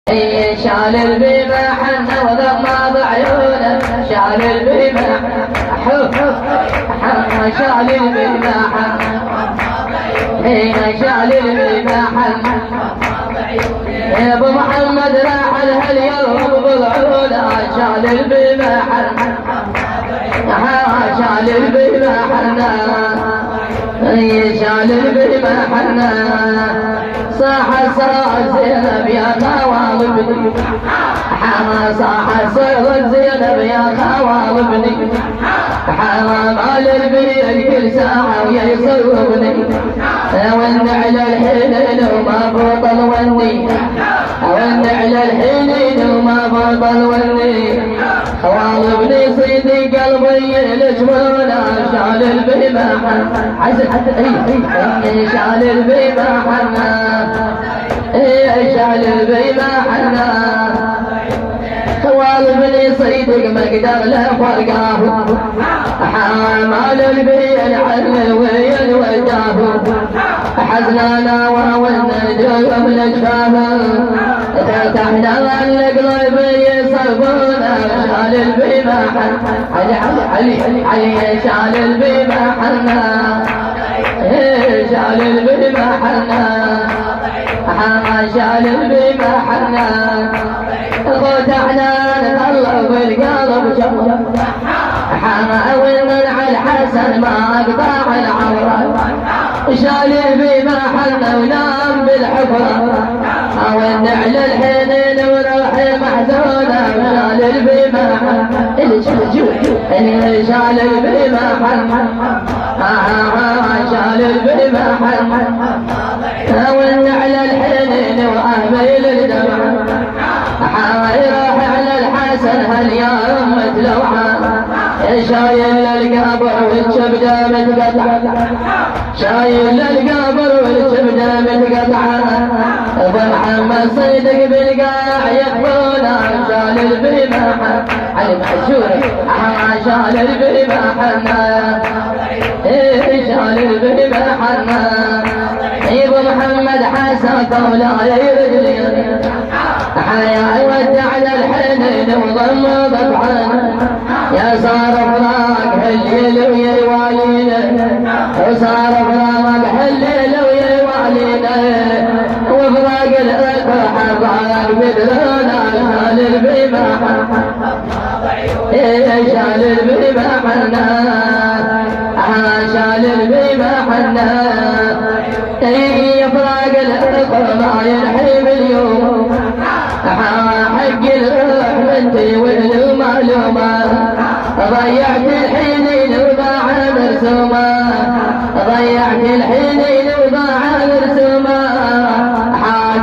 شال البيمة حنا وضماد عيونه شال البيمة حنا شال البيمة حنا شال البيمة حنا يا ابو محمد راح لها اليوم بضعونا شال البيمة حنا شال البيمة حنا شال البيمة حنا صاح صاح زينب يا خوالبني صاح صاح زينب يا خوالبني حرام على البيت كل ساعة ويصوبني ون على الحنين وما بطل وني ون على الحنين وما بطل وني خوالبني صيدي قلبي لجمونا شال البيمة حزن شال البيمة حنا شال البيمة حنا خوالبني صيدك مقدر له فرقاه حرام على البين عن وين وجاه حزنانا والنجوم نجفاها فتحنا القلب يصرفونا شال البيمة علي شال البيمة حنا شال البيمة حنا شال البيمة حنا فتحنا نطلب القلب جمر حاولنا على الحسن ما اقطع العورة شال البيمة حنا ونام بالحفرة حاولنا على الحنين وروحي محزونة شال البيمة شال البيمة حنا شال البيمة حنا حاولنا على الحنين واهمل الدمع يروح على الحسن هل يا أمة لوعة شايل القبر والكبدة متقطعة شايل القبر والكبدة متقطعة ابو محمد صيدق بالقاع يكفونا شال البيمة علي محجوري شال البيمة حنا شال البيمة حنا ابو محمد حسن طولاي رجلي حيا ودعنا الحنين وضم ضبعنا يا صار فراق هالليل ويا والينا وصار فراق هالليل ويا والينا وفراق الفرحة ضاق بدرنا شال البيمة شال البيمة حنا شال البيمة حنا فراق الفرحة ما ينحي باليوم حق الروح بنتي والمعلومة ضيعت الحنين وضاع مرسومة ضيعت الحنين وضاع مرسومة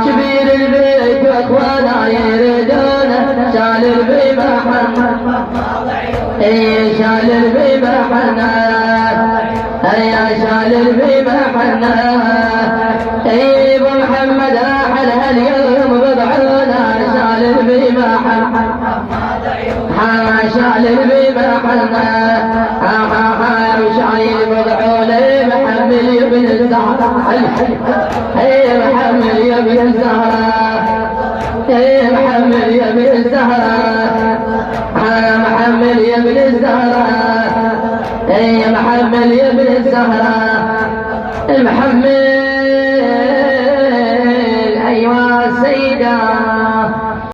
كبير البيت واخوانا يريدونه شال البيمة حنا شال البيمة حنا يا شال البيمة حنا ابو محمد راح لها اليوم بضعونا شال البيمة شال البيمة حنا وشايل بضعوني محمل يا ابن الزهرة محمل يا ابن الزهرة محمل يا ابن الزهرة محمل يا ابن الزهرة محمل يا ابن الزهرة المحمل أيها السيدة